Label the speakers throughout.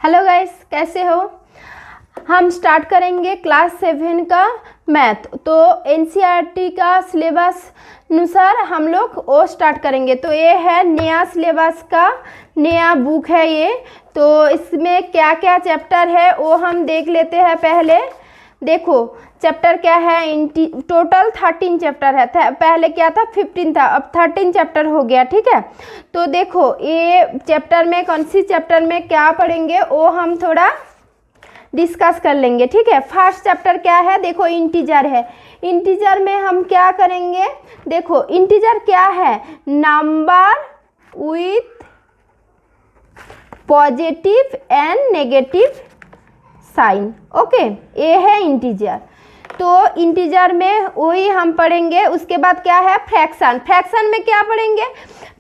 Speaker 1: Hello guys, कैसे हो। हम स्टार्ट करेंगे क्लास 7 का मैथ। तो एनसीईआरटी का सिलेबस अनुसार हम लोग वो स्टार्ट करेंगे। तो ये है नया सिलेबस का नया बुक है ये। तो इसमें क्या क्या चैप्टर है वो हम देख लेते हैं। पहले देखो चैप्टर क्या है। टोटल 13 चैप्टर है। पहले क्या था 15 था, अब 13 चैप्टर हो गया। ठीक है, तो देखो ये चैप्टर में कौन सी चैप्टर में क्या पढ़ेंगे वो हम थोड़ा डिस्कस कर लेंगे। ठीक है, फर्स्ट चैप्टर क्या है, देखो इंटीजर है। इंटीजर में हम क्या करेंगे, देखो इंटीजर क्या है, number with positive and negative sign. Okay, ये है इंटीजर। तो इंटीजर में वही हम पढ़ेंगे। उसके बाद क्या है फ्रैक्शन। फ्रैक्शन में क्या पढ़ेंगे,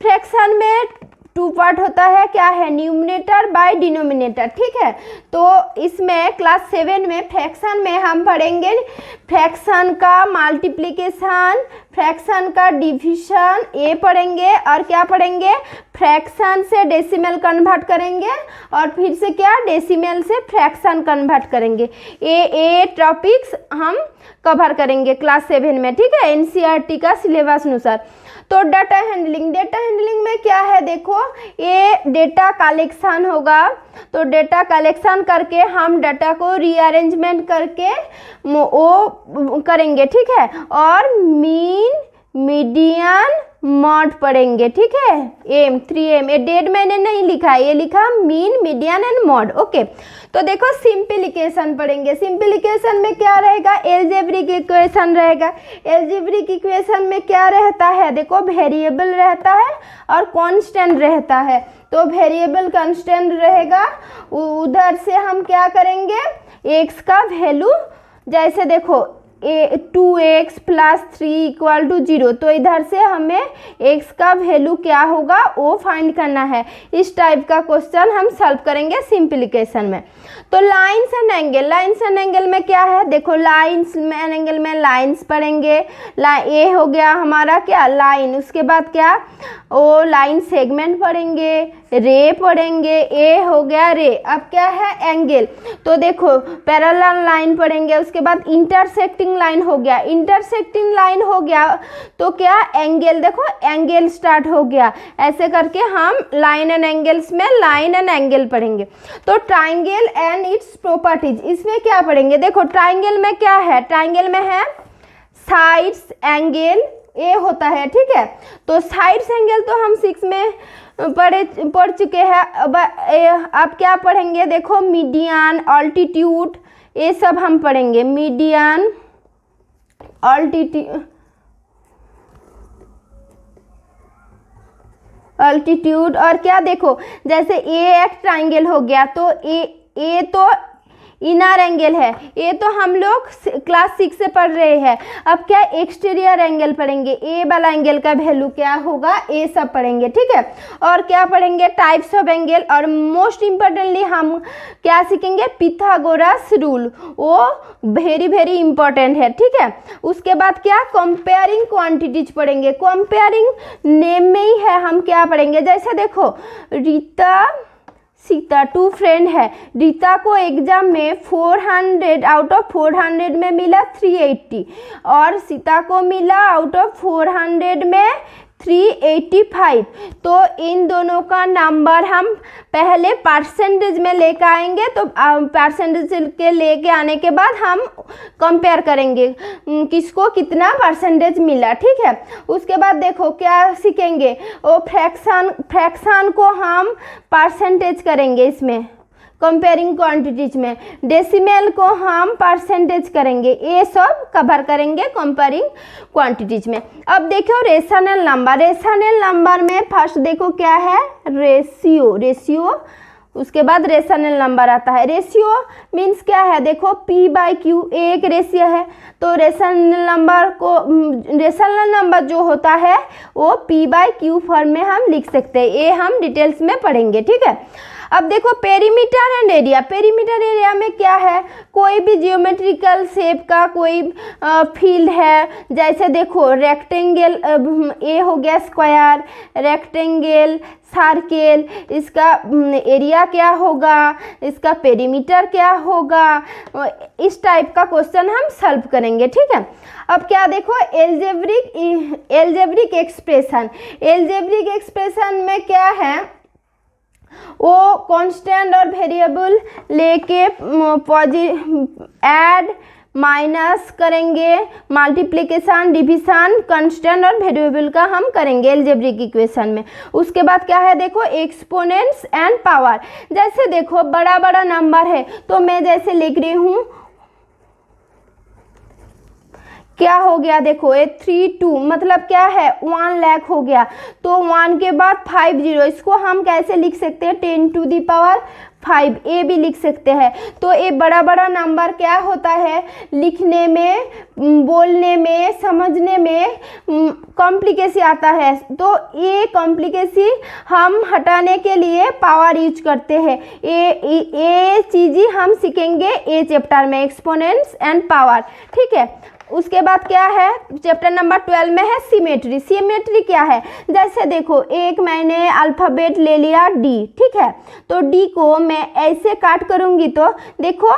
Speaker 1: फ्रैक्शन में 2 पार्ट होता है। क्या है, न्यूमरेटर बाय डिनोमिनेटर। ठीक है, तो इसमें क्लास 7 में फ्रैक्शन में हम पढ़ेंगे फ्रैक्शन का मल्टीप्लिकेशन, फ्रैक्शन का डिवीजन ये पढ़ेंगे। और क्या पढ़ेंगे, फ्रैक्शन से डेसिमल कन्वर्ट करेंगे और फिर से क्या डेसिमल से फ्रैक्शन कन्वर्ट करेंगे। ये टॉपिक्स हम कवर करेंगे क्लास 7 में। ठीक है, एनसीईआरटी का सिलेबस अनुसार। तो डाटा हैंडलिंग, डाटा हैंडलिंग में क्या है, देखो ये डेटा कलेक्शन होगा। तो डेटा कलेक्शन करके हम डाटा को रीअरेंजमेंट करके वो करेंगे। ठीक है, और मीन मीडियन मॉड पढ़ेंगे। ठीक है, एम 3M ये डेट मैंने नहीं लिखा है, ये लिखा mean median and mod. Okay, तो देखो सिंप्लीकेशन पढ़ेंगे। सिंप्लीकेशन में क्या रहेगा, एल्जेब्रिक इक्वेशन रहेगा। एल्जेब्रिक इक्वेशन में क्या रहता है, देखो वेरिएबल रहता है और कांस्टेंट रहता है। तो वेरिएबल कांस्टेंट रहेगा, उधर से हम क्या करेंगे, एक्स का वैल्यू, जैसे देखो 2x + 3 = 0। तो इधर से हमें x का वैल्यू क्या होगा वो फाइंड करना है। इस टाइप का क्वेश्चन हम सॉल्व करेंगे सिंप्लीकेशन में। तो lines and angle, lines and angle में क्या है, देखो लाइन्स एंड एंगल में लाइन्स पढ़ेंगे। ये हो गया हमारा क्या लाइन। उसके बाद क्या वो लाइन सेगमेंट पढ़ेंगे, रे पढ़ेंगे, ए हो गया रे। अब क्या है एंगल, तो देखो पैरेलल लाइन पढ़ेंगे। उसके बाद इंटरसेक्टिंग लाइन हो गया। इंटरसेक्टिंग लाइन हो गया तो क्या एंगल, देखो एंगल स्टार्ट हो गया। ऐसे करके हम लाइन एंड एंगल्स में लाइन एंड एंगल पढ़ेंगे। तो ट्राइंगल एंड इट्स प्रॉपर्टीज, इसमें क्या पढ़ेंगे, देखो ट्राइंगल में क्या है, ट्राइंगल में है साइड्स एंगल ये होता है। ठीक है, तो साइड्स एंगल तो हम 6 में पढ़ चुके हैं। अब क्या पढ़ेंगे, देखो मीडियन, ऑल्टीट्यूड ये सब हम पढ़ेंगे। मीडियन, ऑल्टीट्यूड और क्या, देखो जैसे ए एक ट्राइंगल हो गया तो ए तो इनर एंगल है, ये तो हम लोग क्लास 6 से पढ़ रहे हैं। अब क्या एक्सटीरियर एंगल पढ़ेंगे, ए वाला एंगल का वैल्यू क्या होगा ये सब पढ़ेंगे। ठीक है, और क्या पढ़ेंगे टाइप्स ऑफ एंगल। और मोस्ट इम्पोर्टेंटली हम क्या सीखेंगे, पिथागोरस रूल, वो वेरी वेरी इंपॉर्टेंट है। ठीक है, उसके बाद क्या कंपेयरिंग क्वांटिटीज पढ़ेंगे। कंपेयरिंग नेम में ही है, हम क्या पढ़ेंगे, जैसे देखो रीता सीता 2 फ्रेंड है। रीता को एग्जाम में 400 आउट ऑफ 400 में मिला 380 और सीता को मिला आउट ऑफ 400 में 385। तो इन दोनों का नंबर हम पहले परसेंटेज में लेकर आएंगे। तो परसेंटेज के लेके आने के बाद हम कंपेयर करेंगे किसको कितना परसेंटेज मिला। ठीक है, उसके बाद देखो क्या सीखेंगे, वो फ्रैक्शन को हम परसेंटेज करेंगे इसमें कंपेयरिंग क्वांटिटीज में। डेसिमल को हम परसेंटेज करेंगे, ये सब कवर करेंगे कंपेयरिंग क्वांटिटीज में। अब देखो रेशनल नंबर। रेशनल नंबर में फर्स्ट देखो क्या है, रेशियो। उसके बाद रेशनल नंबर आता है। रेशियो मीन्स क्या है, देखो p/q एक रेशियो है। तो रेशनल नंबर जो होता है वो p/q फॉर्म में हम लिख सकते हैं। ये हम डिटेल्स में पढ़ेंगे। ठीक है, अब देखो perimeter and area, perimeter area में क्या है, कोई भी जियोमेट्रिकल शेप का कोई फील्ड है, जैसे देखो रेक्टेंगल, ए हो गया स्क्वायर, रेक्टेंगल, सर्किल, इसका एरिया क्या होगा, इसका पेरीमीटर क्या होगा, इस टाइप का क्वेश्चन हम सॉल्व करेंगे, ठीक है। अब क्या देखो एल्जेब्रिक एक्सप्रेशन, एल्जेब्रिक एक्सप्रेशन में क्या है, वो कांस्टेंट और वेरिएबल लेके ऐड माइनस करेंगे, मल्टीप्लिकेशन, डिविजन, कांस्टेंट और वेरिएबल का हम करेंगे एल्जेब्रिक इक्वेशन में। उसके बाद क्या है देखो एक्सपोनेंट्स एंड पावर, जैसे देखो बड़ा बड़ा नंबर है तो मैं जैसे लिख रही हूँ, क्या हो गया देखो 832 मतलब क्या है 1 लाख हो गया, तो 1 के बाद 50, इसको हम कैसे लिख सकते हैं 10⁵, ए भी लिख सकते हैं। तो ये बड़ा बड़ा नंबर क्या होता है, लिखने में, बोलने में, समझने में कॉम्प्लिकेसी आता है, तो ये कॉम्प्लिकेसी हम हटाने के लिए पावर यूज करते हैं। ये चीज़ें हम सीखेंगे ए चैप्टर में, एक्सपोनेंट्स एंड पावर, ठीक है। उसके बाद क्या है चैप्टर नंबर 12 में है सिमेट्री। सिमेट्री क्या है, जैसे देखो एक मैंने अल्फ़ाबेट ले लिया डी, ठीक है, तो डी को मैं ऐसे काट करूँगी तो देखो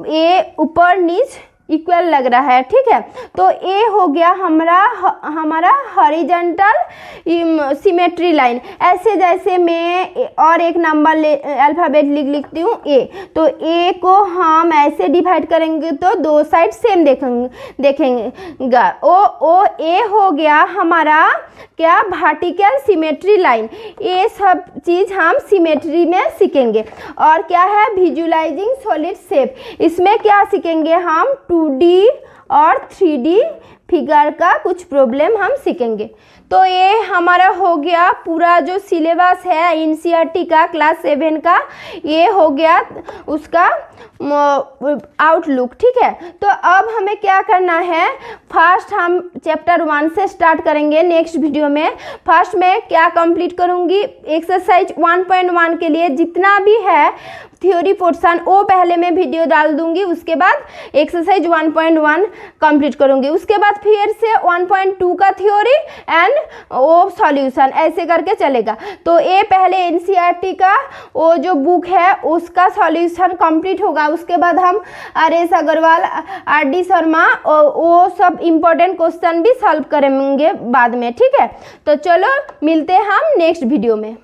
Speaker 1: ए ऊपर नीच इक्वल लग रहा है, ठीक है। तो ए हो गया हमारा हॉरिजॉन्टल सिमेट्री लाइन। ऐसे जैसे मैं और एक नंबर अल्फ़ाबेट लिखती हूँ ए, तो ए को हम ऐसे डिवाइड करेंगे तो दो साइड सेम देखेंगे। ओ ए हो गया हमारा क्या वर्टिकल सिमेट्री लाइन। ये सब चीज़ हम सिमेट्री में सीखेंगे। और क्या है विजुअलाइजिंग सॉलिड शेप, इसमें क्या सीखेंगे हम 2D और 3D फिगर का कुछ प्रॉब्लम हम सीखेंगे। तो ये हमारा हो गया पूरा जो सिलेबस है एनसीईआरटी का क्लास 7 का, ये हो गया उसका आउटलुक, ठीक है। तो अब हमें क्या करना है, फर्स्ट हम चैप्टर 1 से स्टार्ट करेंगे नेक्स्ट वीडियो में। फर्स्ट में क्या कंप्लीट करूँगी, एक्सरसाइज 1.1 के लिए जितना भी है थ्योरी पोर्शन वो पहले मैं वीडियो डाल दूंगी, उसके बाद एक्सरसाइज 1.1 कंप्लीट करूंगी, उसके बाद फिर से 1.2 का थ्योरी एंड वो सॉल्यूशन, ऐसे करके चलेगा। तो ये पहले एनसीईआरटी का वो जो बुक है उसका सॉल्यूशन कंप्लीट होगा, उसके बाद हम आर.एस. अग्रवाल, आर.डी. शर्मा वो सब इम्पोर्टेंट क्वेश्चन भी सॉल्व करेंगे बाद में, ठीक है। तो चलो मिलते हैं हम नेक्स्ट वीडियो में।